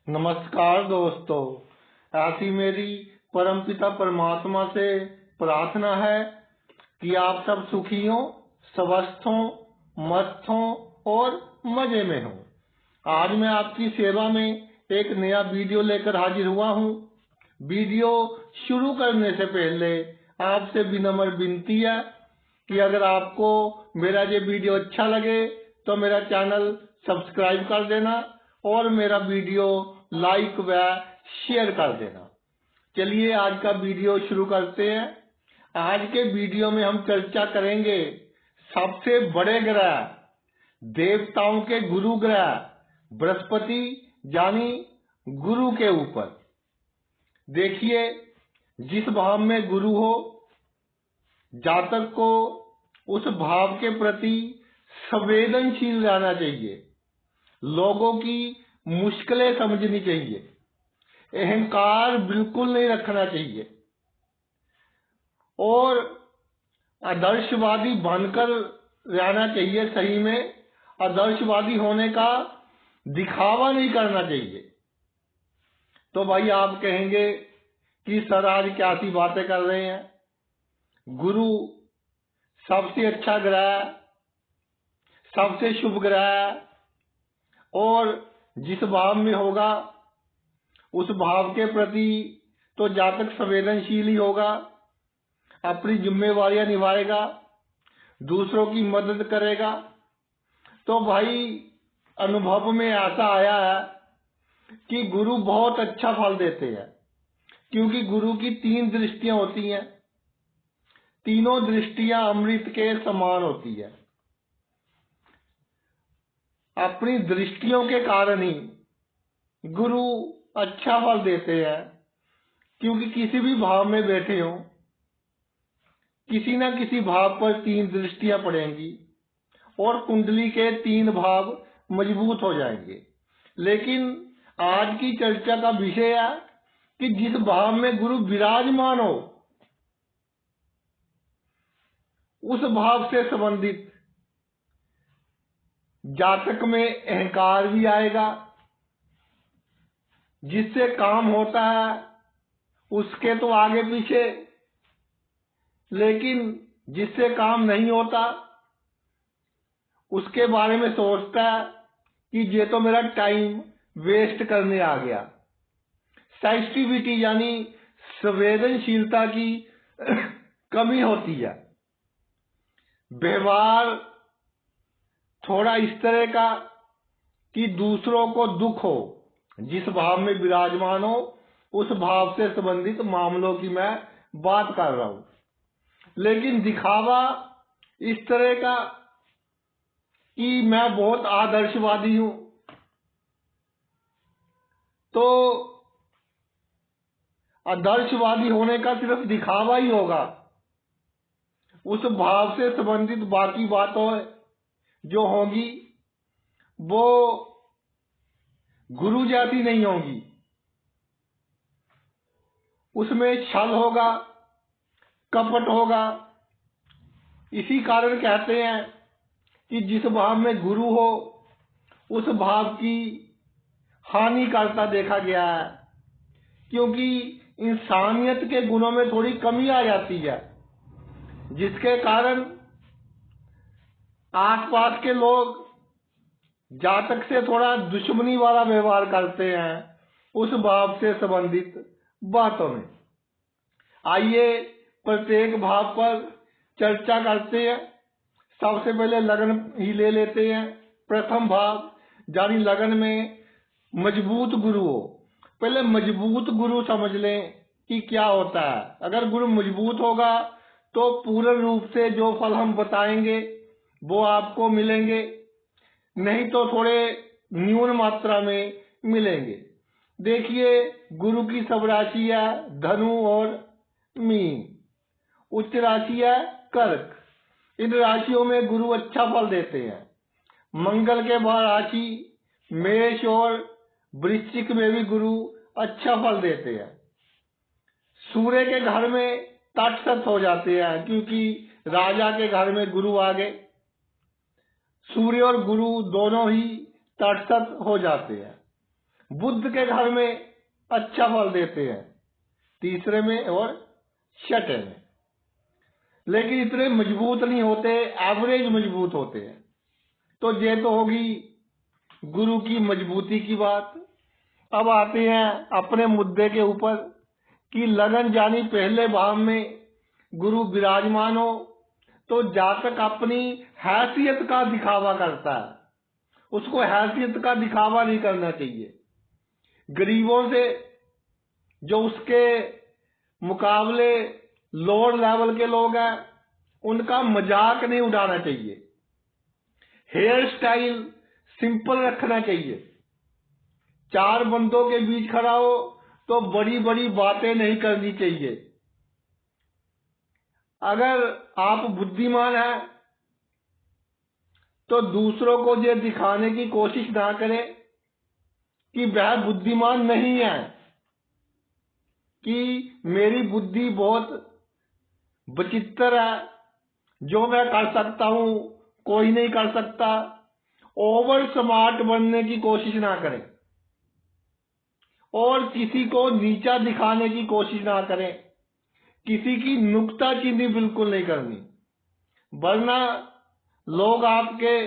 नमस्कार दोस्तों। ऐसी मेरी परमपिता परमात्मा से प्रार्थना है कि आप सब सुखी हों, स्वस्थ हों, मस्त हों और मजे में हों। आज मैं आपकी सेवा में एक नया वीडियो लेकर हाजिर हुआ हूँ। वीडियो शुरू करने से पहले आपसे विनम्र विनती है कि अगर आपको मेरा ये वीडियो अच्छा लगे तो मेरा चैनल सब्सक्राइब कर देना और मेरा वीडियो लाइक व शेयर कर देना। चलिए आज का वीडियो शुरू करते हैं। आज के वीडियो में हम चर्चा करेंगे सबसे बड़े ग्रह, देवताओं के गुरु ग्रह बृहस्पति यानी गुरु के ऊपर। देखिए, जिस भाव में गुरु हो, जातक को उस भाव के प्रति संवेदनशील रहना चाहिए, लोगों की मुश्किलें समझनी चाहिए, अहंकार बिल्कुल नहीं रखना चाहिए और आदर्शवादी बनकर रहना चाहिए। सही में आदर्शवादी होने का दिखावा नहीं करना चाहिए। तो भाई आप कहेंगे कि सर आज क्या सी बातें कर रहे हैं। गुरु सबसे अच्छा ग्रह, सबसे शुभ ग्रह और जिस भाव में होगा उस भाव के प्रति तो जातक संवेदनशील ही होगा, अपनी जिम्मेवारियां निभाएगा, दूसरों की मदद करेगा। तो भाई अनुभव में ऐसा आया है कि गुरु बहुत अच्छा फल देते हैं, क्योंकि गुरु की 3 दृष्टियां होती हैं। तीनों दृष्टियां अमृत के समान होती है। अपनी दृष्टियों के कारण ही गुरु अच्छा फल देते हैं, क्योंकि किसी भी भाव में बैठे हो, किसी न किसी भाव पर 3 दृष्टियां पड़ेंगी और कुंडली के 3 भाव मजबूत हो जाएंगे। लेकिन आज की चर्चा का विषय है कि जिस भाव में गुरु विराजमान हो उस भाव से संबंधित जातक में अहंकार भी आएगा, जिससे काम होता है उसके तो आगे पीछे, लेकिन जिससे काम नहीं होता उसके बारे में सोचता है कि ये तो मेरा टाइम वेस्ट करने आ गया। सेंसिटिविटी यानी संवेदनशीलता की कमी होती है। व्यवहार थोड़ा इस तरह का कि दूसरों को दुख हो। जिस भाव में विराजमान हो उस भाव से संबंधित मामलों की मैं बात कर रहा हूं। लेकिन दिखावा इस तरह का कि मैं बहुत आदर्शवादी हूं, तो आदर्शवादी होने का सिर्फ दिखावा ही होगा। उस भाव से संबंधित बाकी बातों जो होंगी वो गुरु जैसी नहीं होगी। उसमें छल होगा, कपट होगा। इसी कारण कहते हैं कि जिस भाव में गुरु हो उस भाव की हानि करता देखा गया है, क्योंकि इंसानियत के गुणों में थोड़ी कमी आ जाती है, जिसके कारण आसपास के लोग जातक से थोड़ा दुश्मनी वाला व्यवहार करते हैं उस भाव से संबंधित बातों में। आइए प्रत्येक भाव पर चर्चा करते हैं। सबसे पहले लगन ही ले लेते हैं। प्रथम भाव यानी लगन में मजबूत गुरु हो। पहले मजबूत गुरु समझ लें कि क्या होता है। अगर गुरु मजबूत होगा तो पूर्ण रूप से जो फल हम बताएंगे वो आपको मिलेंगे, नहीं तो थोड़े न्यून मात्रा में मिलेंगे। देखिए, गुरु की सब राशि है धनु और मीन, उच्च राशि है कर्क। इन राशियों में गुरु अच्छा फल देते हैं। मंगल के बाद राशि मेष और वृश्चिक में भी गुरु अच्छा फल देते हैं। सूर्य के घर में तटस्थ हो जाते हैं, क्योंकि राजा के घर में गुरु आ गए। सूर्य और गुरु दोनों ही तटस्थ हो जाते हैं। बुध के घर में अच्छा फल देते हैं, तीसरे में और छठे में, लेकिन इतने मजबूत नहीं होते, एवरेज मजबूत होते हैं। तो ये तो होगी गुरु की मजबूती की बात। अब आते हैं अपने मुद्दे के ऊपर कि लगन यानी पहले भाव में गुरु विराजमान हो तो जातक अपनी हैसियत का दिखावा करता है, उसको हैसियत का दिखावा नहीं करना चाहिए। गरीबों से, जो उसके मुकाबले लोअर लेवल के लोग हैं, उनका मजाक नहीं उड़ाना चाहिए। हेयर स्टाइल सिंपल रखना चाहिए। चार बंदों के बीच खड़ा हो तो बड़ी बड़ी बातें नहीं करनी चाहिए। अगर आप बुद्धिमान हैं तो दूसरों को ये दिखाने की कोशिश ना करें कि वह बुद्धिमान नहीं है, कि मेरी बुद्धि बहुत विचित्र है, जो मैं कर सकता हूं कोई नहीं कर सकता। ओवर स्मार्ट बनने की कोशिश ना करें और किसी को नीचा दिखाने की कोशिश ना करें। किसी की नुक्ताचीनी बिल्कुल नहीं करनी, वरना लोग आपके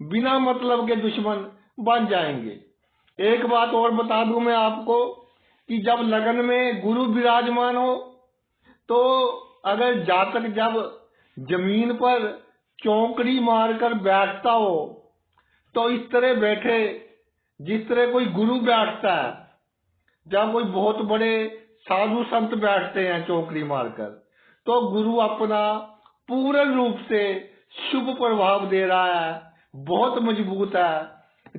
बिना मतलब के दुश्मन बन जाएंगे। एक बात और बता दूं मैं आपको कि जब लगन में गुरु विराजमान हो तो अगर जातक जब जमीन पर चौकड़ी मारकर बैठता हो तो इस तरह बैठे जिस तरह कोई गुरु बैठता है। जब कोई बहुत बड़े साधु संत बैठते हैं चौकड़ी मारकर, तो गुरु अपना पूर्ण रूप से शुभ प्रभाव दे रहा है, बहुत मजबूत है,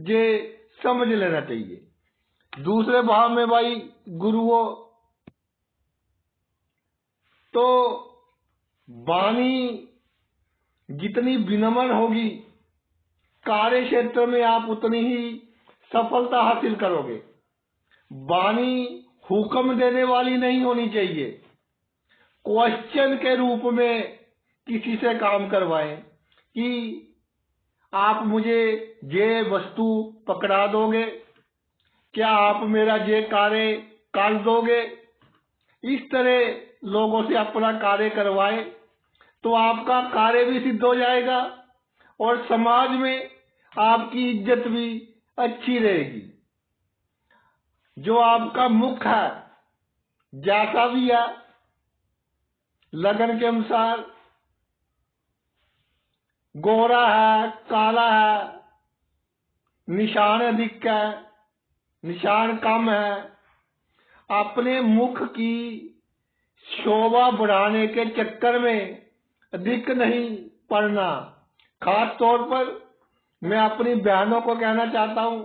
ये समझ लेना चाहिए। दूसरे भाव में भाई गुरु हो तो वाणी जितनी विनम्र होगी, कार्य क्षेत्र में आप उतनी ही सफलता हासिल करोगे। वाणी हुक्म देने वाली नहीं होनी चाहिए। क्वेश्चन के रूप में किसी से काम करवाएं कि आप मुझे ये वस्तु पकड़ा दोगे, क्या आप मेरा ये कार्य कर दोगे। इस तरह लोगों से अपना कार्य करवाएं तो आपका कार्य भी सिद्ध हो जाएगा और समाज में आपकी इज्जत भी अच्छी रहेगी। जो आपका मुख है जैसा भी है, लगन के अनुसार गोरा है, काला है, निशान अधिक है, निशान कम है, अपने मुख की शोभा बढ़ाने के चक्कर में अधिक नहीं पड़ना। खास तौर पर मैं अपनी बहनों को कहना चाहता हूं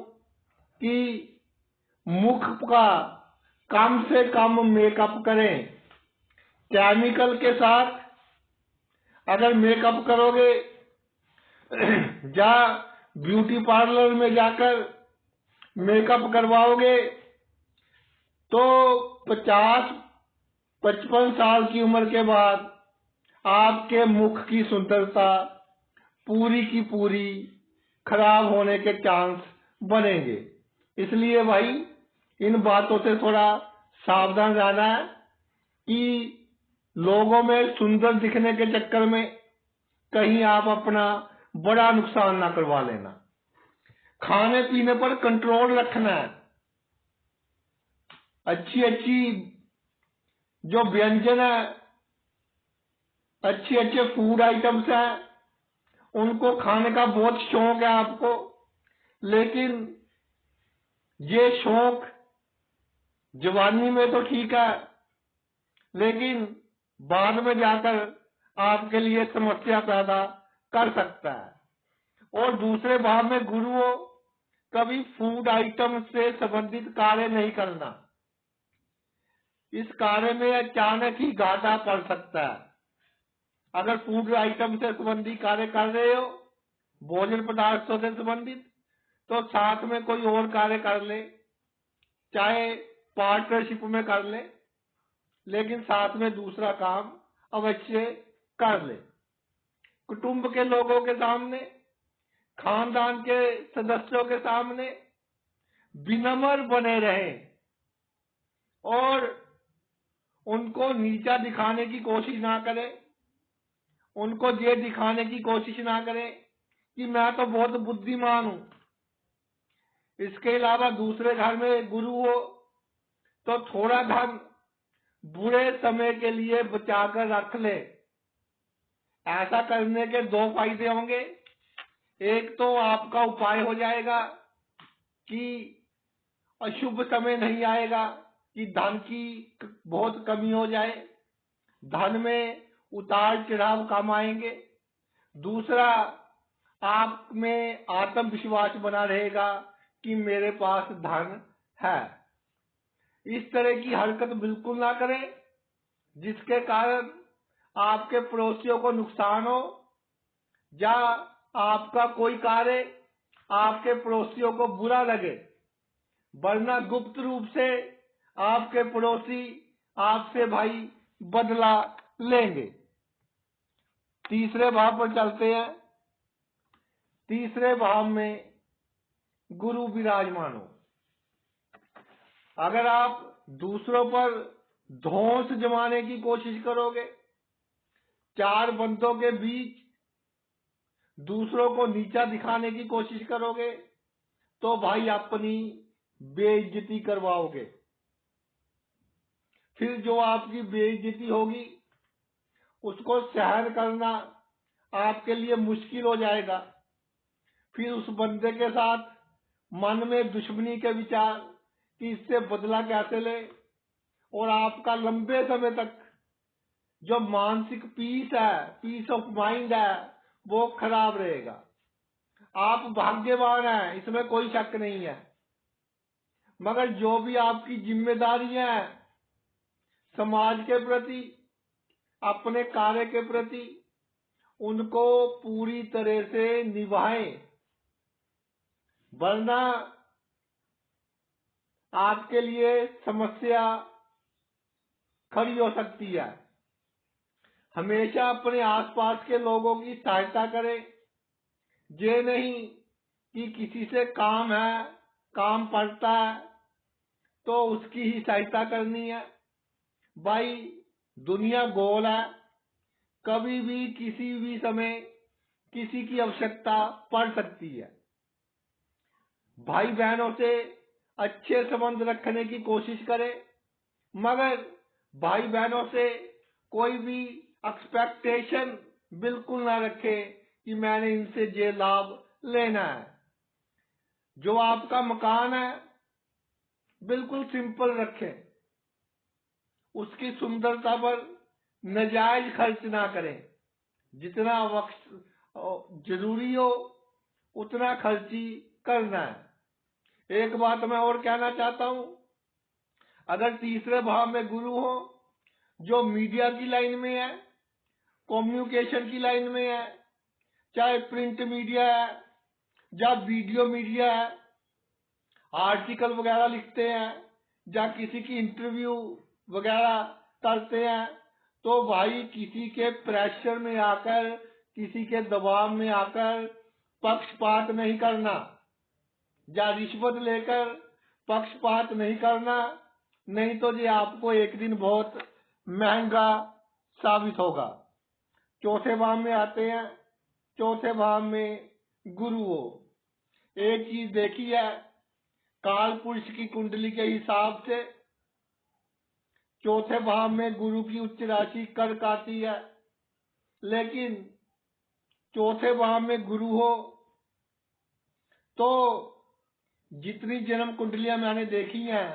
कि मुख का कम से कम मेकअप करें। केमिकल के साथ अगर मेकअप करोगे या ब्यूटी पार्लर में जाकर मेकअप करवाओगे तो 50-55 साल की उम्र के बाद आपके मुख की सुंदरता पूरी की पूरी खराब होने के चांस बनेंगे। इसलिए भाई इन बातों से थोड़ा सावधान रहना है कि लोगों में सुंदर दिखने के चक्कर में कहीं आप अपना बड़ा नुकसान ना करवा लेना। खाने पीने पर कंट्रोल रखना है। अच्छी अच्छी जो व्यंजन है, अच्छे अच्छे फूड आइटम्स हैं, उनको खाने का बहुत शौक है आपको, लेकिन ये शौक जवानी में तो ठीक है, लेकिन बाद में जाकर आपके लिए समस्या पैदा कर सकता है। और दूसरे भाव में गुरु हो, कभी फूड आइटम से संबंधित कार्य नहीं करना। इस कार्य में अचानक ही घाटा पड़ सकता है। अगर फूड आइटम से संबंधित कार्य कर रहे हो, भोजन पदार्थों से संबंधित, तो साथ में कोई और कार्य कर ले, चाहे पार्टनरशिप में कर ले, लेकिन साथ में दूसरा काम अवश्य कर ले। कुटुंब के लोगों के सामने, खानदान के सदस्यों के सामने विनम्र बने रहें और उनको नीचा दिखाने की कोशिश ना करें, उनको ये दिखाने की कोशिश ना करें कि मैं तो बहुत बुद्धिमान हूं। इसके अलावा दूसरे घर में गुरु हो तो थोड़ा धन बुरे समय के लिए बचाकर रख ले। ऐसा करने के दो फायदे होंगे। एक तो आपका उपाय हो जाएगा कि अशुभ समय नहीं आएगा कि धन की बहुत कमी हो जाए, धन में उतार चढ़ाव कम आएंगे। दूसरा, आप में आत्मविश्वास बना रहेगा कि मेरे पास धन है। इस तरह की हरकत बिल्कुल ना करें जिसके कारण आपके पड़ोसियों को नुकसान हो या आपका कोई कार्य आपके पड़ोसियों को बुरा लगे, वरना गुप्त रूप से आपके पड़ोसी आपसे भाई बदला लेंगे। तीसरे भाव पर चलते हैं। तीसरे भाव में गुरु विराजमान हो। अगर आप दूसरों पर धौंस जमाने की कोशिश करोगे, चार बंदों के बीच दूसरों को नीचा दिखाने की कोशिश करोगे, तो भाई अपनी बेइज्जती करवाओगे। फिर जो आपकी बेइज्जती होगी उसको सहन करना आपके लिए मुश्किल हो जाएगा। फिर उस बंदे के साथ मन में दुश्मनी के विचार कि इससे बदला कैसे ले, और आपका लंबे समय तक जो मानसिक पीस है, पीस ऑफ माइंड है, वो खराब रहेगा। आप भाग्यवान हैं, इसमें कोई शक नहीं है, मगर जो भी आपकी जिम्मेदारियां हैं समाज के प्रति, अपने कार्य के प्रति, उनको पूरी तरह से निभाएं, वरना आपके लिए समस्या खड़ी हो सकती है। हमेशा अपने आसपास के लोगों की सहायता करें। ये नहीं कि किसी से काम है, काम पड़ता है तो उसकी ही सहायता करनी है। भाई दुनिया गोल है, कभी भी किसी भी समय किसी की आवश्यकता पड़ सकती है। भाई बहनों से अच्छे संबंध रखने की कोशिश करें, मगर भाई बहनों से कोई भी एक्सपेक्टेशन बिल्कुल ना रखे कि मैंने इनसे ये लाभ लेना है। जो आपका मकान है बिल्कुल सिंपल रखें, उसकी सुंदरता पर नाजायज खर्च ना करें। जितना वक्त जरूरी हो उतना खर्च ही करना है। एक बात मैं और कहना चाहता हूं, अगर तीसरे भाव में गुरु हो जो मीडिया की लाइन में है, कम्युनिकेशन की लाइन में है, चाहे प्रिंट मीडिया है या वीडियो मीडिया है, आर्टिकल वगैरह लिखते हैं या किसी की इंटरव्यू वगैरह करते हैं, तो भाई किसी के प्रेशर में आकर, किसी के दबाव में आकर पक्षपात नहीं करना या रिश्वत लेकर पक्षपात नहीं करना, नहीं तो ये आपको एक दिन बहुत महंगा साबित होगा। चौथे भाव में आते हैं। चौथे भाव में गुरु हो। एक चीज देखी है, काल पुरुष की कुंडली के हिसाब से चौथे भाव में गुरु की उच्च राशि कर्क आती है, लेकिन चौथे भाव में गुरु हो तो जितनी जन्म कुंडलियां मैंने देखी हैं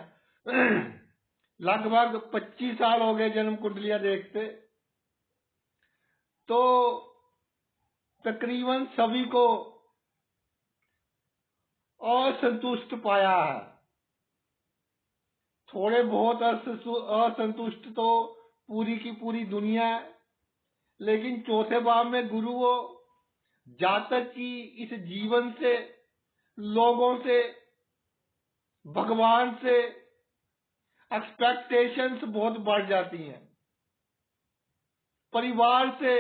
लगभग 25 साल हो गए जन्म कुंडलियां देखते, तो तकरीबन सभी को असंतुष्ट पाया है। थोड़े बहुत असंतुष्ट तो पूरी की पूरी दुनिया है, लेकिन चौथे भाव में गुरु हो, जातक की इस जीवन से, लोगों से, भगवान से एक्सपेक्टेशंस बहुत बढ़ जाती हैं, परिवार से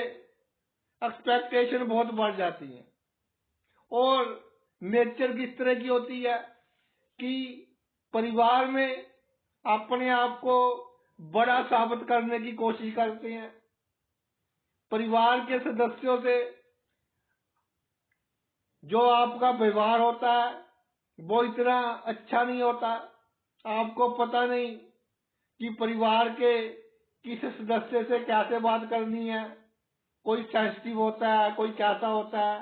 एक्सपेक्टेशन बहुत बढ़ जाती है। और नेचर किस तरह की होती है कि परिवार में अपने आप को बड़ा साबित करने की कोशिश करते हैं। परिवार के सदस्यों से जो आपका व्यवहार होता है वो इतना अच्छा नहीं होता। आपको पता नहीं कि परिवार के किस सदस्य से कैसे बात करनी है। कोई सेंसिटिव होता है, कोई कैसा होता है।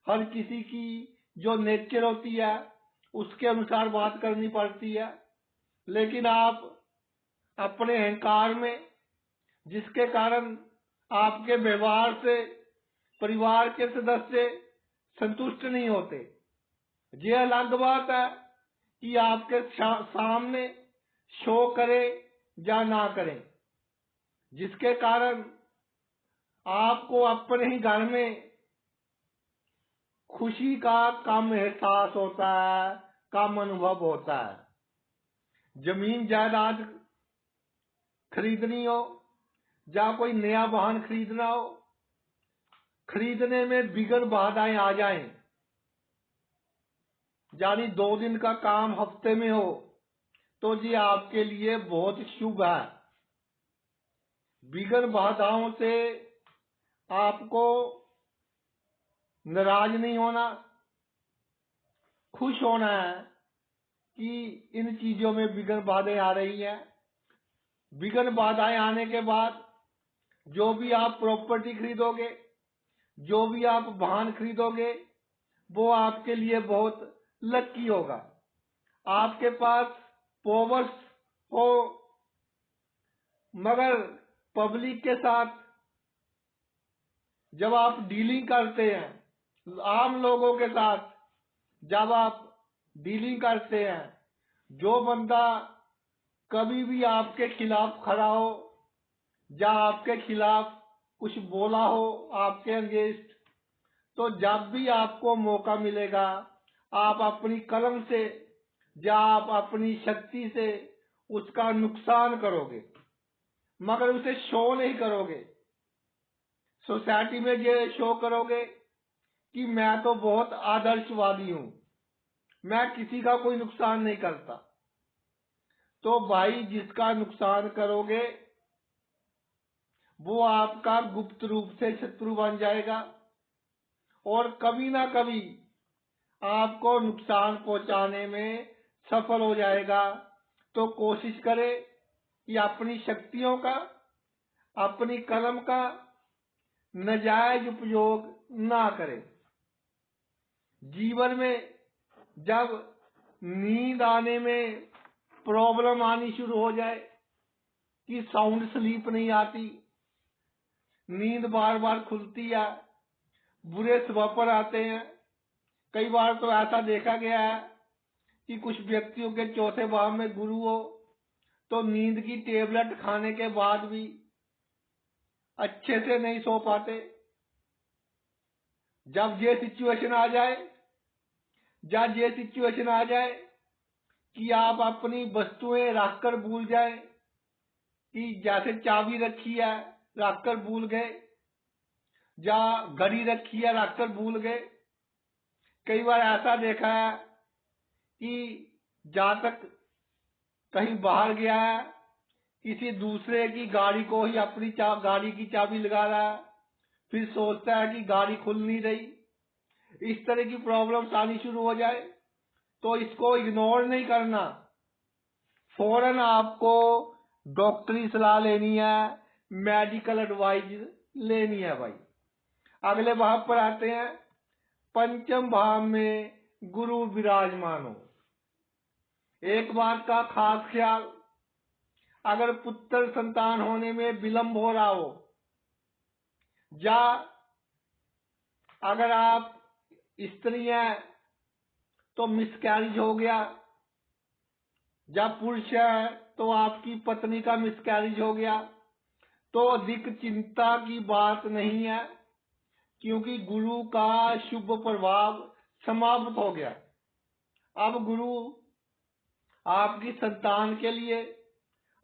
हर किसी की जो नेचर होती है उसके अनुसार बात करनी पड़ती है। लेकिन आप अपने अहंकार में, जिसके कारण आपके व्यवहार से परिवार के सदस्य संतुष्ट नहीं होते। ये अलग बात है कि आपके सामने शो करे या ना करें, जिसके कारण आपको अपने ही घर में खुशी का कम एहसास होता है, कम अनुभव होता है। जमीन जायदाद खरीदनी हो या कोई नया वाहन खरीदना हो, खरीदने में बिगड़ बाधाएं आ जाएं, यानी 2 दिन का काम हफ्ते में हो, तो ये आपके लिए बहुत शुभ है। बिगड़ बाधाओं से आपको नाराज नहीं होना, खुश होना है कि इन चीजों में बिगड़ बाधाएं आ रही हैं। बिगड़ बाधाएं आने के बाद जो भी आप प्रॉपर्टी खरीदोगे, जो भी आप वाहन खरीदोगे, वो आपके लिए बहुत लकी होगा। आपके पास पावर्स हो, मगर पब्लिक के साथ जब आप डीलिंग करते हैं, आम लोगों के साथ जब आप डीलिंग करते हैं, जो बंदा कभी भी आपके खिलाफ खड़ा हो या आपके खिलाफ कुछ बोला हो आपके अगेंस्ट, तो जब भी आपको मौका मिलेगा आप अपनी कलम से या आप अपनी शक्ति से उसका नुकसान करोगे, मगर उसे शो नहीं करोगे। सोसाइटी में ये शो करोगे कि मैं तो बहुत आदर्शवादी हूं, मैं किसी का कोई नुकसान नहीं करता। तो भाई, जिसका नुकसान करोगे वो आपका गुप्त रूप से शत्रु बन जाएगा और कभी ना कभी आपको नुकसान पहुंचाने में सफल हो जाएगा। तो कोशिश करें कि अपनी शक्तियों का, अपनी कलम का नाजायज उपयोग ना करें। जीवन में जब नींद आने में प्रॉब्लम आनी शुरू हो जाए कि साउंड स्लीप नहीं आती, नींद बार बार खुलती है, बुरे स्वप्न आते हैं। कई बार तो ऐसा देखा गया है कि कुछ व्यक्तियों के चौथे भाव में गुरु हो तो नींद की टेबलेट खाने के बाद भी अच्छे से नहीं सो पाते। जब ये सिचुएशन आ जाए कि आप अपनी वस्तुएं रखकर भूल जाएं, कि जैसे चाबी रखी है रखकर भूल गए, या घड़ी रखी है रखकर भूल गए। कई बार ऐसा देखा है कि जहां तक कहीं बाहर गया है, किसी दूसरे की गाड़ी को ही अपनी गाड़ी की चाबी लगा रहा है, फिर सोचता है कि गाड़ी खुल नहीं रही। इस तरह की प्रॉब्लम्स आनी शुरू हो जाए तो इसको इग्नोर नहीं करना, फौरन आपको डॉक्टरी सलाह लेनी है, मेडिकल एडवाइस लेनी है भाई। अगले भाव पर आते हैं। पंचम भाव में गुरु विराजमान हो। एक बात का खास ख्याल, अगर पुत्र संतान होने में विलंब हो रहा हो, या अगर आप स्त्री हैं तो मिसकैरेज हो गया, जब पुरुष है तो आपकी पत्नी का मिसकैरेज हो गया, तो अधिक चिंता की बात नहीं है, क्योंकि गुरु का शुभ प्रभाव समाप्त हो गया। अब गुरु आपकी संतान के लिए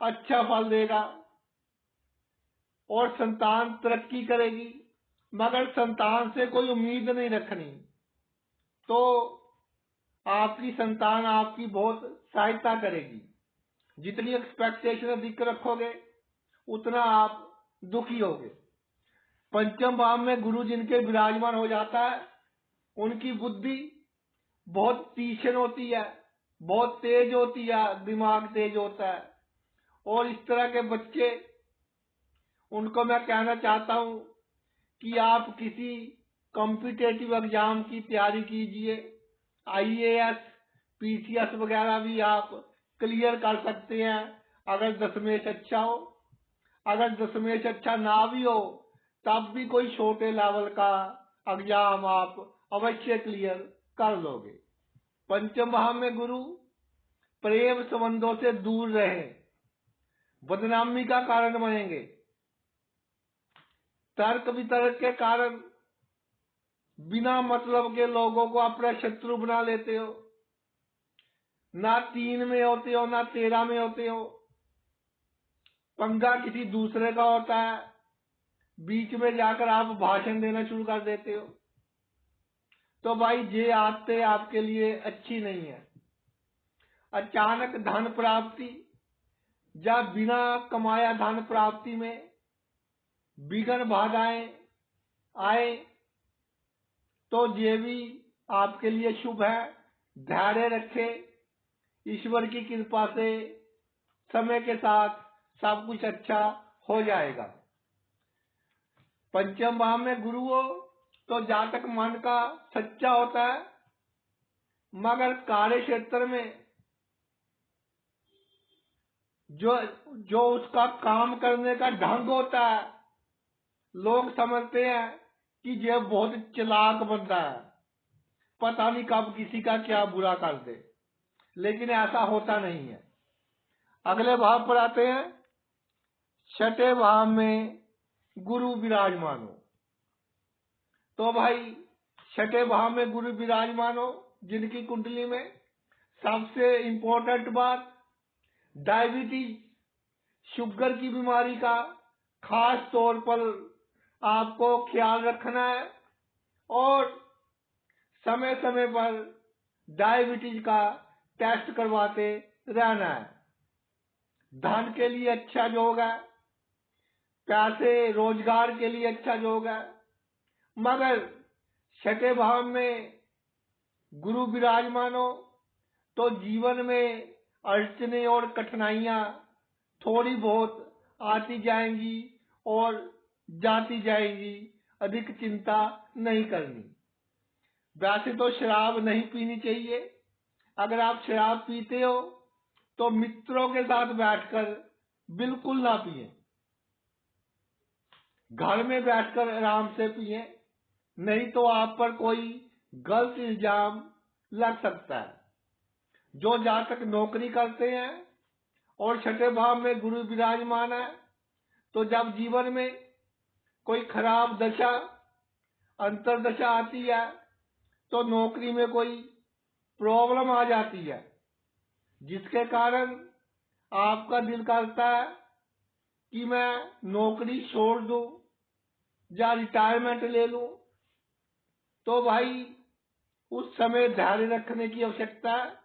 अच्छा फल देगा और संतान तरक्की करेगी, मगर संतान से कोई उम्मीद नहीं रखनी। तो आपकी संतान आपकी बहुत सहायता करेगी। जितनी एक्सपेक्टेशन अधिक रखोगे उतना आप दुखी होगे। पंचम भाव में गुरु जिनके विराजमान हो जाता है उनकी बुद्धि बहुत तीक्ष्ण होती है, बहुत तेज होती है, दिमाग तेज होता है। और इस तरह के बच्चे, उनको मैं कहना चाहता हूं कि आप किसी कॉम्पिटेटिव एग्जाम की तैयारी कीजिए। आईएएस, पीसीएस वगैरह भी आप क्लियर कर सकते हैं अगर दशमेश अच्छा हो। अगर दशमेश अच्छा ना भी हो तब भी कोई छोटे लेवल का एग्जाम आप अवश्य क्लियर कर लोगे। पंचम भाव में गुरु प्रेम संबंधों से दूर रहे, बदनामी का कारण बनेंगे। तर्क वितर्क के कारण बिना मतलब के लोगों को अपना शत्रु बना लेते हो। ना 3 में होते हो ना 13 में होते हो, पंगा किसी दूसरे का होता है, बीच में जाकर आप भाषण देना शुरू कर देते हो। तो भाई ये आदतें आपके लिए अच्छी नहीं है। अचानक धन प्राप्ति या बिना कमाया धन प्राप्ति में विघ्न बाधाएं आए तो ये भी आपके लिए शुभ है। धैर्य रखें, ईश्वर की कृपा से समय के साथ सब कुछ अच्छा हो जाएगा। पंचम भाव में गुरु हो तो जातक मन का सच्चा होता है, मगर कार्य क्षेत्र में जो उसका काम करने का ढंग होता है, लोग समझते हैं कि यह बहुत चालाक बंदा है, पता नहीं कब किसी का क्या बुरा कर दे, लेकिन ऐसा होता नहीं है। अगले भाव पर आते हैं। छठे भाव में गुरु विराजमान हो तो भाई छठे भाव में गुरु विराजमान हो जिनकी कुंडली में, सबसे इंपॉर्टेंट बात, डायबिटीज, शुगर की बीमारी का खास तौर पर आपको ख्याल रखना है और समय समय पर डायबिटीज का टेस्ट करवाते रहना है। धन के लिए अच्छा योग है, पैसे रोजगार के लिए अच्छा योग है, मगर छठे भाव में गुरु विराजमान हो तो जीवन में अड़चने और कठिनाइयां थोड़ी बहुत आती जाएंगी और जाती जाएंगी, अधिक चिंता नहीं करनी। वैसे तो शराब नहीं पीनी चाहिए। अगर आप शराब पीते हो तो मित्रों के साथ बैठकर बिल्कुल ना पिए, घर में बैठकर आराम से पिए, नहीं तो आप पर कोई गलत इल्जाम लग सकता है। जो जातक नौकरी करते हैं और छठे भाव में गुरु विराजमान है तो जब जीवन में कोई खराब दशा, अंतरदशा आती है तो नौकरी में कोई प्रॉब्लम आ जाती है, जिसके कारण आपका दिल करता है कि मैं नौकरी छोड़ दूं या रिटायरमेंट ले लूं। तो भाई उस समय धैर्य रखने की आवश्यकता है।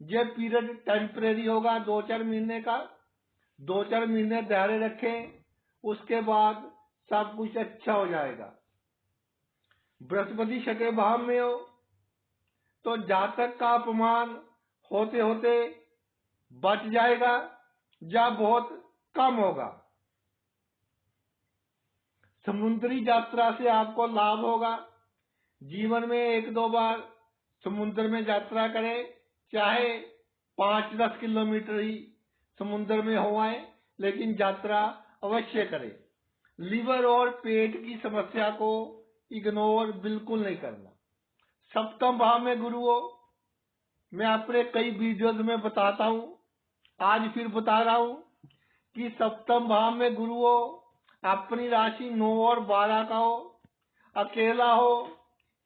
ये पीरियड टेम्परेरी होगा, 2-4 महीने का। 2-4 महीने धैर्य रखें, उसके बाद सब कुछ अच्छा हो जाएगा। बृहस्पति छठे भाव में हो तो जातक का अपमान होते होते बच जाएगा या बहुत कम होगा। समुद्री यात्रा से आपको लाभ होगा। जीवन में 1-2 बार समुद्र में यात्रा करें, चाहे 5-10 किलोमीटर ही समुद्र में हो आए, लेकिन यात्रा अवश्य करें। लीवर और पेट की समस्या को इग्नोर बिल्कुल नहीं करना। सप्तम भाव में गुरु हो, मैं अपने कई वीडियोज में बताता हूं, आज फिर बता रहा हूं कि सप्तम भाव में गुरु हो, अपनी राशि 9 और 12 का हो, अकेला हो,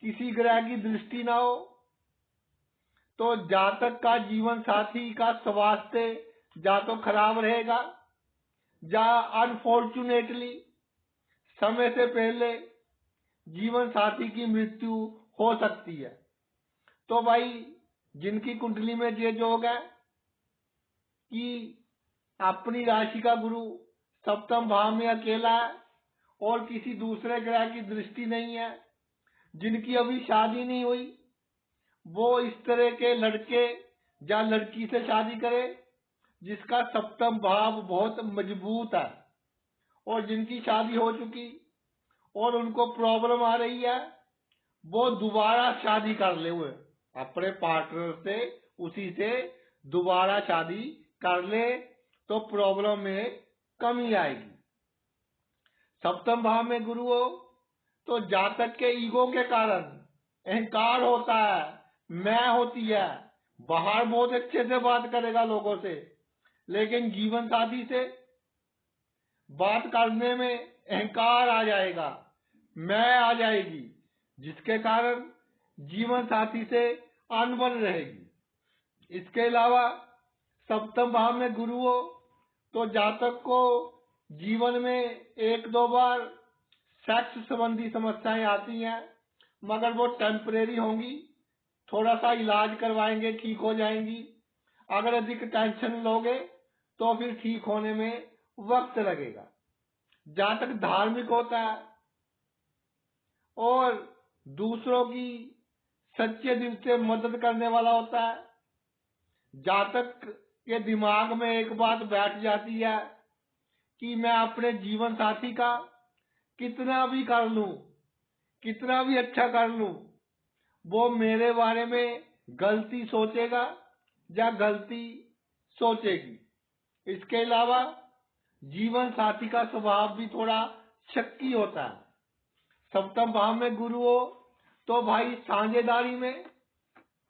किसी ग्रह की दृष्टि ना हो, तो जातक का जीवन साथी का स्वास्थ्य या तो खराब रहेगा या अनफॉर्चुनेटली समय से पहले जीवन साथी की मृत्यु हो सकती है। तो भाई जिनकी कुंडली में ये योग है कि अपनी राशि का गुरु सप्तम भाव में अकेला है और किसी दूसरे ग्रह की दृष्टि नहीं है, जिनकी अभी शादी नहीं हुई, वो इस तरह के लड़के या लड़की से शादी करे जिसका सप्तम भाव बहुत मजबूत है। और जिनकी शादी हो चुकी और उनको प्रॉब्लम आ रही है, वो दोबारा शादी कर ले, हुए अपने पार्टनर से, उसी से दोबारा शादी कर ले तो प्रॉब्लम में कमी आएगी। सप्तम भाव में गुरु हो तो जातक के ईगो के कारण अहंकार होता है, मैं होती है, बाहर बहुत अच्छे से बात करेगा लोगों से, लेकिन जीवन साथी से बात करने में अहंकार आ जाएगा, मैं आ जाएगी, जिसके कारण जीवन साथी से अनबन रहेगी। इसके अलावा सप्तम भाव में गुरु हो तो जातक को जीवन में एक दो बार सेक्स संबंधी समस्याएं आती हैं, मगर वो टेम्परेरी होंगी, थोड़ा सा इलाज करवाएंगे ठीक हो जाएंगी। अगर अधिक टेंशन लोगे तो फिर ठीक होने में वक्त लगेगा। जातक धार्मिक होता है और दूसरों की सच्चे दिल से मदद करने वाला होता है। जातक के दिमाग में एक बात बैठ जाती है कि मैं अपने जीवन साथी का कितना भी कर लूं, कितना भी अच्छा कर लूं, वो मेरे बारे में गलती सोचेगा या गलती सोचेगी। इसके अलावा जीवन साथी का स्वभाव भी थोड़ा शक्की होता है। सप्तम भाव में गुरु हो तो भाई साझेदारी में,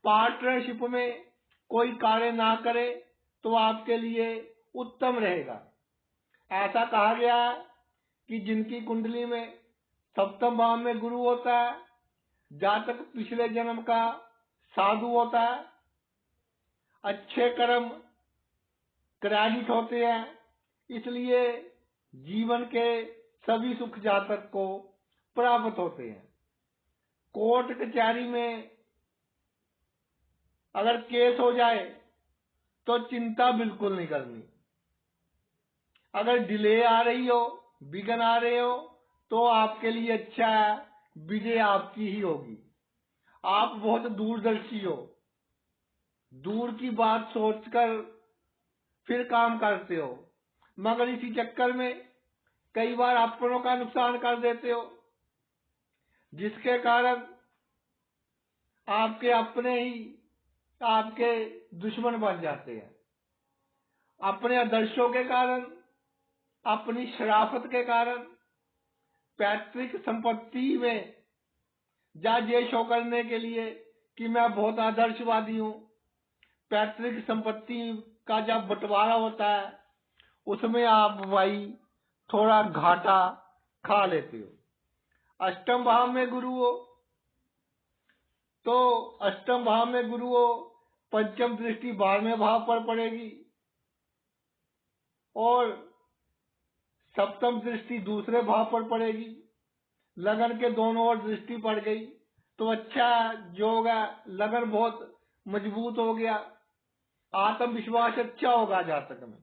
पार्टनरशिप में कोई कार्य ना करे तो आपके लिए उत्तम रहेगा। ऐसा कहा गया है कि जिनकी कुंडली में सप्तम भाव में गुरु होता है, जातक पिछले जन्म का साधु होता है, अच्छे कर्म क्रेडिट होते हैं, इसलिए जीवन के सभी सुख जातक को प्राप्त होते हैं। कोर्ट कचहरी में अगर केस हो जाए तो चिंता बिल्कुल नहीं करनी। अगर डिले आ रही हो, विघ्न आ रहे हो, तो आपके लिए अच्छा है, विजय आपकी ही होगी। आप बहुत दूरदर्शी हो, दूर की बात सोचकर फिर काम करते हो, मगर इसी चक्कर में कई बार अपनों का नुकसान कर देते हो, जिसके कारण आपके अपने ही आपके दुश्मन बन जाते हैं। अपने आदर्शों के कारण, अपनी शराफत के कारण पैतृक संपत्ति में जा ये शो करने के लिए कि मैं बहुत आदर्शवादी हूं, पैतृक संपत्ति का जब बंटवारा होता है उसमें आप भाई थोड़ा घाटा खा लेते हो। अष्टम भाव में गुरु हो तो अष्टम भाव में गुरु हो, पंचम दृष्टि 12वें भाव पर पड़ेगी और सप्तम दृष्टि दूसरे भाव पर पड़ेगी। लगन के दोनों ओर दृष्टि पड़ गई तो अच्छा योग है, लगन बहुत मजबूत हो गया, आत्मविश्वास अच्छा होगा जातक में,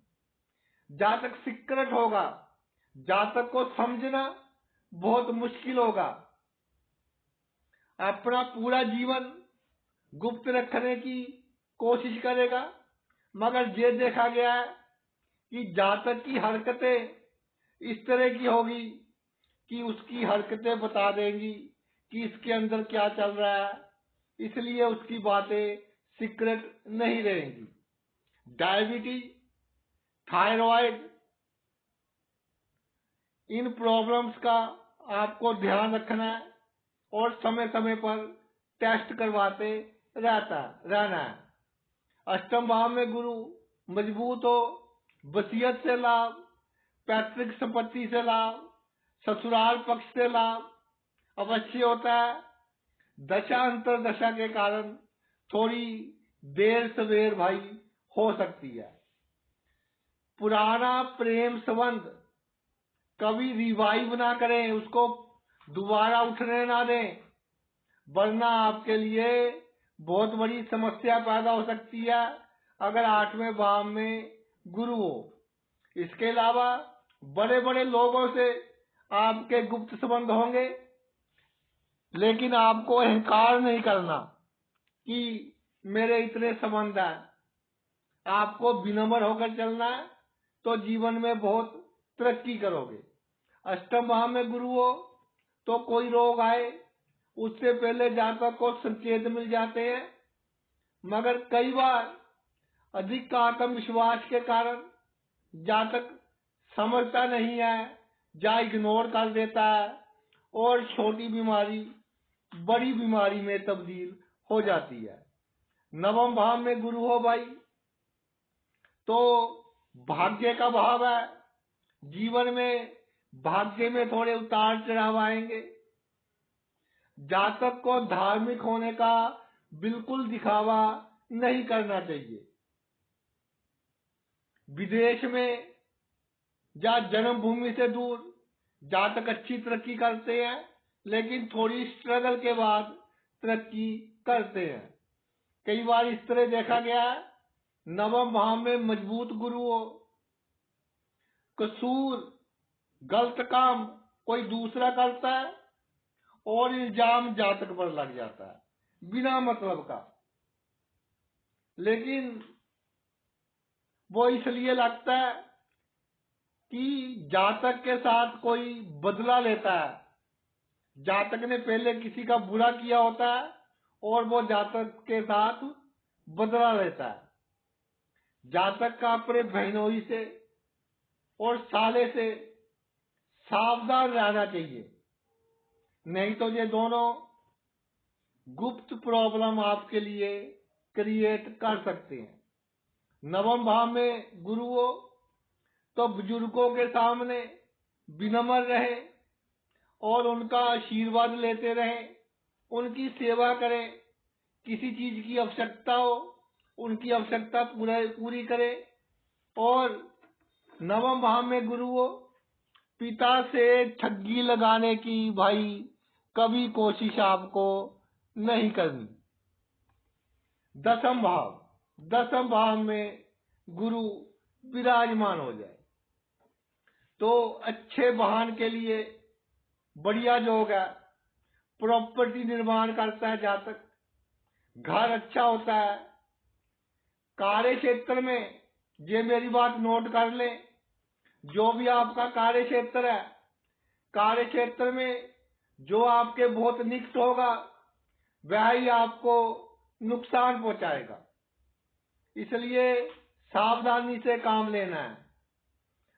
जातक सिकरट होगा, जातक को समझना बहुत मुश्किल होगा, अपना पूरा जीवन गुप्त रखने की कोशिश करेगा। मगर ये देखा गया है कि जातक की हरकतें इस तरह की होगी कि उसकी हरकतें बता देंगी कि इसके अंदर क्या चल रहा है, इसलिए उसकी बातें सीक्रेट नहीं रहेंगी। डायबिटीज, थायराइड, इन प्रॉब्लम्स का आपको ध्यान रखना है और समय समय पर टेस्ट करवाते रहना है। अष्टम भाव में गुरु मजबूत हो, वसीयत से लाभ, पैतृक संपत्ति से लाभ, ससुराल पक्ष से लाभ अवश्य होता है। दशा अंतर दशा के कारण थोड़ी देर सवेर भाई हो सकती है। पुराना प्रेम संबंध कभी रिवाइव ना करें, उसको दोबारा उठने ना दें, वरना आपके लिए बहुत बड़ी समस्या पैदा हो सकती है अगर 8वें भाव में गुरु हो। इसके अलावा बड़े बड़े लोगों से आपके गुप्त संबंध होंगे, लेकिन आपको अहंकार नहीं करना कि मेरे इतने संबंध हैं। आपको विनम्र होकर चलना है, तो जीवन में बहुत तरक्की करोगे। अष्टम भाव में गुरु हो तो कोई रोग आए उससे पहले जातक को संकेत मिल जाते हैं, मगर कई बार अधिक आत्मविश्वास के कारण जातक समझता नहीं है या इग्नोर कर देता है और छोटी बीमारी बड़ी बीमारी में तब्दील हो जाती है। नवम भाव में गुरु हो भाई तो भाग्य का भाव है। जीवन में भाग्य में थोड़े उतार चढ़ाव आएंगे। जातक को धार्मिक होने का बिल्कुल दिखावा नहीं करना चाहिए। विदेश में या जन्मभूमि से दूर जातक अच्छी तरक्की करते हैं, लेकिन थोड़ी स्ट्रगल के बाद तरक्की करते हैं। कई बार इस तरह देखा गया है, नवम भाव में मजबूत गुरु हो, कसूर गलत काम कोई दूसरा करता है और इल्जाम जातक पर लग जाता है बिना मतलब का, लेकिन वो इसलिए लगता है कि जातक के साथ कोई बदला लेता है। जातक ने पहले किसी का बुरा किया होता है और वो जातक के साथ बदला लेता है। जातक का अपने बहनोई से और साले से सावधान रहना चाहिए, नहीं तो ये दोनों गुप्त प्रॉब्लम आपके लिए क्रिएट कर सकते हैं। नवम भाव में गुरु हो तो बुजुर्गों के सामने विनम्र रहे और उनका आशीर्वाद लेते रहें, उनकी सेवा करें। किसी चीज की आवश्यकता हो उनकी आवश्यकता पूरी करें। और नवम भाव में गुरु हो पिता से ठगी लगाने की भाई कभी कोशिश आपको नहीं करनी। दसम भाव में गुरु विराजमान हो जाए तो अच्छे वाहन के लिए बढ़िया योग है। प्रॉपर्टी निर्माण करता है जातक, घर अच्छा होता है। कार्य क्षेत्र में ये मेरी बात नोट कर ले, जो भी आपका कार्य क्षेत्र है, कार्य क्षेत्र में जो आपके बहुत निकट होगा वह ही आपको नुकसान पहुंचाएगा, इसलिए सावधानी से काम लेना है।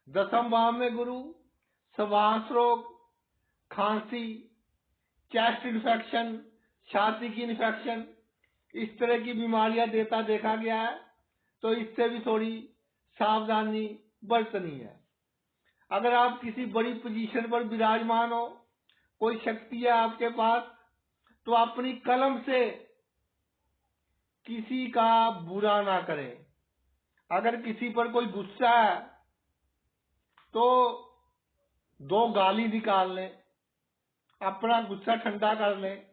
दसम भाव में गुरु श्वास रोग, खांसी, चेस्ट इन्फेक्शन, छाती की इन्फेक्शन, इस तरह की बीमारियां देता देखा गया है, तो इससे भी थोड़ी सावधानी बरतनी है। अगर आप किसी बड़ी पोजीशन पर विराजमान हो, कोई शक्ति है आपके पास, तो अपनी कलम से किसी का बुरा ना करें। अगर किसी पर कोई गुस्सा है तो 2 गाली निकाल लें, अपना गुस्सा ठंडा कर लें,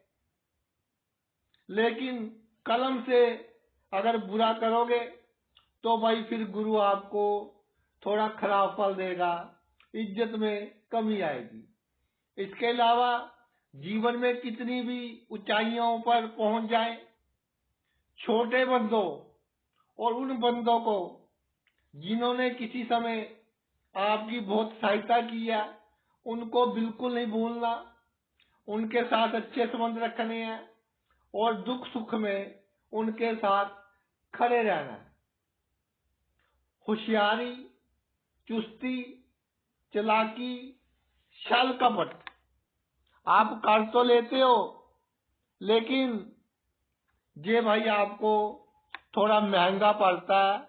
लेकिन कलम से अगर बुरा करोगे तो भाई फिर गुरु आपको थोड़ा खराब फल देगा, इज्जत में कमी आएगी। इसके अलावा जीवन में कितनी भी ऊंचाइयों पर पहुंच जाए, छोटे बंदों और उन बंदों को जिन्होंने किसी समय आपकी बहुत सहायता की है उनको बिल्कुल नहीं भूलना, उनके साथ अच्छे संबंध रखने हैं और दुख सुख में उनके साथ खड़े रहना है। होशियारी, चुस्ती, चालाकी, छल कपट आप कर तो लेते हो, लेकिन ये भाई आपको थोड़ा महंगा पड़ता है,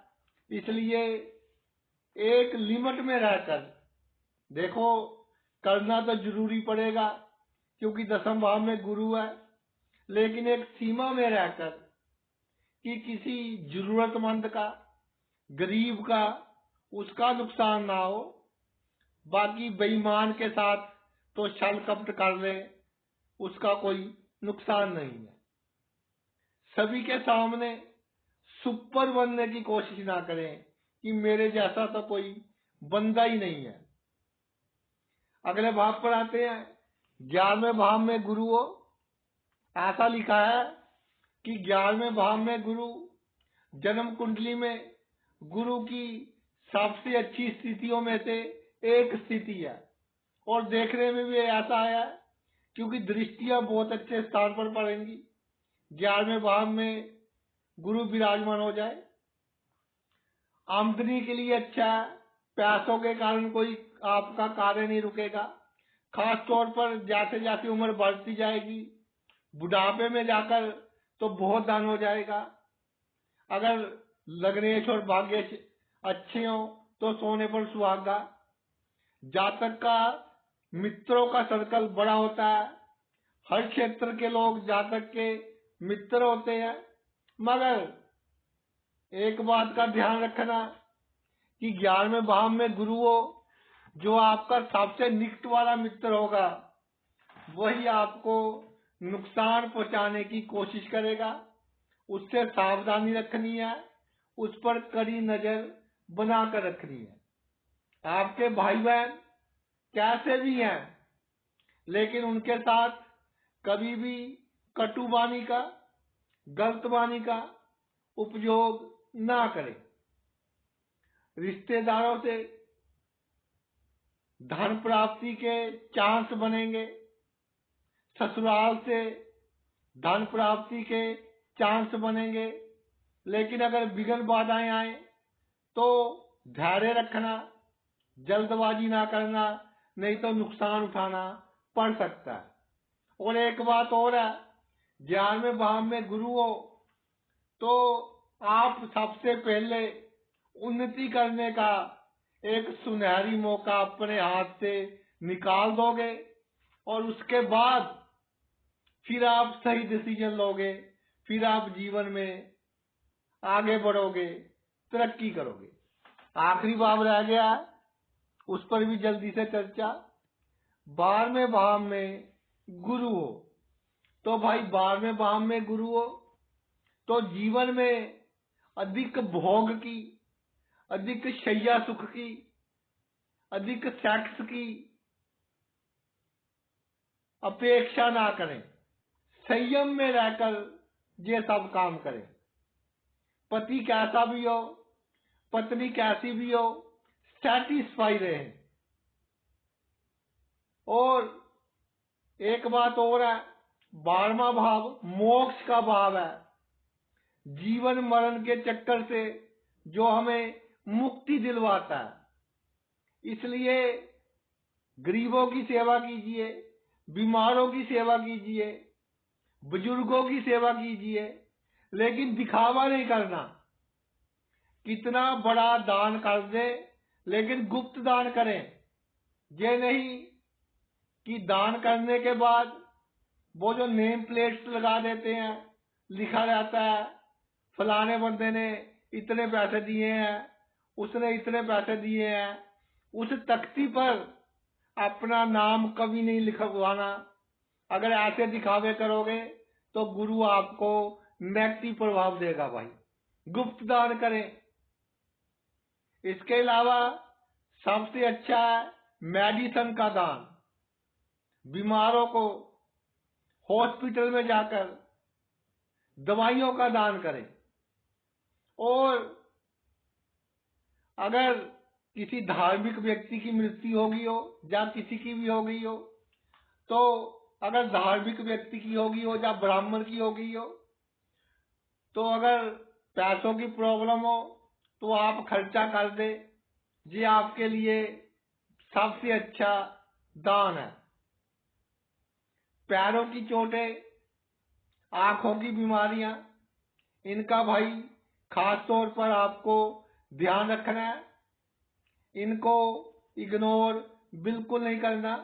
इसलिए एक लिमिट में रहकर देखो। करना तो जरूरी पड़ेगा क्योंकि दसम भाव में गुरु है, लेकिन एक सीमा में रहकर कि किसी जरूरतमंद का, गरीब का, उसका नुकसान ना हो। बाकी बेईमान के साथ तो छल कपट कर ले, उसका कोई नुकसान नहीं है। सभी के सामने सुपर बनने की कोशिश ना करें कि मेरे जैसा तो कोई बंदा ही नहीं है। अगले भाव पर आते हैं। 11वें भाव में गुरु हो, ऐसा लिखा है कि 11वें भाव में गुरु जन्म कुंडली में गुरु की सबसे अच्छी स्थितियों में से एक स्थिति है और देखने में भी ऐसा आया क्योंकि दृष्टियां बहुत अच्छे स्थान पर पड़ेंगी। 11वें भाव में गुरु विराजमान हो जाए, आमदनी के लिए अच्छा है, पैसों के कारण कोई आपका कार्य नहीं रुकेगा। खास तौर पर जैसे जैसे उम्र बढ़ती जाएगी, बुढ़ापे में जाकर तो बहुत धन हो जाएगा। अगर लग्नेश और भाग्य अच्छे हो तो सोने पर सुहागा। जातक का मित्रों का सर्कल बड़ा होता है, हर क्षेत्र के लोग जातक के मित्र होते हैं। मगर एक बात का ध्यान रखना कि 11वें भाव में गुरु हो, जो आपका सबसे निकट वाला मित्र होगा वही आपको नुकसान पहुंचाने की कोशिश करेगा। उससे सावधानी रखनी है, उस पर कड़ी नजर बनाकर रखनी है। आपके भाई बहन कैसे भी हैं, लेकिन उनके साथ कभी भी कटुवाणी का, गलत वाणी का उपयोग ना करें। रिश्तेदारों से धन प्राप्ति के चांस बनेंगे, ससुराल से धन प्राप्ति के चांस बनेंगे, लेकिन अगर विघ्न बाधाएं आए तो धैर्य रखना, जल्दबाजी ना करना, नहीं तो नुकसान उठाना पड़ सकता है। और एक बात और है, 11वें भाव में गुरु हो तो आप सबसे पहले उन्नति करने का एक सुनहरी मौका अपने हाथ से निकाल दोगे और उसके बाद फिर आप सही डिसीजन लोगे, फिर आप जीवन में आगे बढ़ोगे, तरक्की करोगे। आखिरी भाव रह गया, उस पर भी जल्दी से चर्चा। 12वें भाव में गुरु हो तो भाई 12वें भाव में गुरु हो तो जीवन में अधिक भोग की, अधिक शैया सुख की, अधिक सेक्स की अपेक्षा ना करें। संयम में रहकर ये सब काम करें। पति कैसा भी हो, पत्नी कैसी भी हो, सैटिस्फाई रहे। और एक बात और है, 12वां भाव मोक्ष का भाव है। जीवन मरण के चक्कर से जो हमें मुक्ति दिलवाता है। इसलिए गरीबों की सेवा कीजिए, बीमारों की सेवा कीजिए, बुजुर्गों की सेवा कीजिए, लेकिन दिखावा नहीं करना। कितना बड़ा दान कर दे, लेकिन गुप्त दान करें। ये नहीं कि दान करने के बाद वो जो नेम प्लेट्स लगा देते हैं, लिखा रहता है फलाने बंदे ने इतने पैसे दिए हैं, उसने इतने पैसे दिए हैं, उस तख्ती पर अपना नाम कभी नहीं लिखवाना। अगर ऐसे दिखावे करोगे तो गुरु आपको नेगेटिव प्रभाव देगा भाई। गुप्त दान करें। इसके अलावा सबसे अच्छा है मेडिसिन का दान। बीमारों को हॉस्पिटल में जाकर दवाइयों का दान करें। और अगर किसी धार्मिक व्यक्ति की मृत्यु होगी हो या किसी की भी हो गई हो, तो अगर धार्मिक व्यक्ति की होगी हो या ब्राह्मण की हो गई हो, तो अगर पैसों की प्रॉब्लम हो तो आप खर्चा कर दे। ये आपके लिए सबसे अच्छा दान है। पैरों की चोटें, आंखों की बीमारियां, इनका भाई खास तौर पर आपको ध्यान रखना है। इनको इग्नोर बिल्कुल नहीं करना,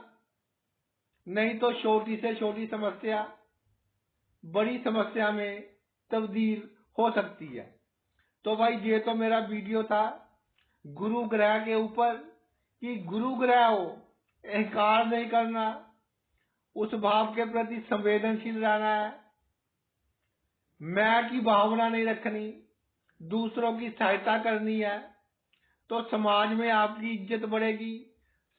नहीं तो छोटी से छोटी समस्या बड़ी समस्या में तब्दील हो सकती है। तो भाई ये तो मेरा वीडियो था गुरु ग्रह के ऊपर कि गुरु ग्रह हो, अहंकार नहीं करना, उस भाव के प्रति संवेदनशील रहना है। मैं की भावना नहीं रखनी, दूसरों की सहायता करनी है, तो समाज में आपकी इज्जत बढ़ेगी,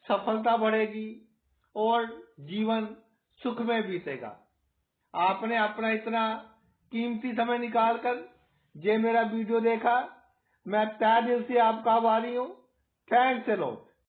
सफलता बढ़ेगी और जीवन सुख में बीतेगा। आपने अपना इतना कीमती समय निकालकर ये मेरा वीडियो देखा, मैं तहे दिल से आपका आभारी हूँ। Thanks a lot.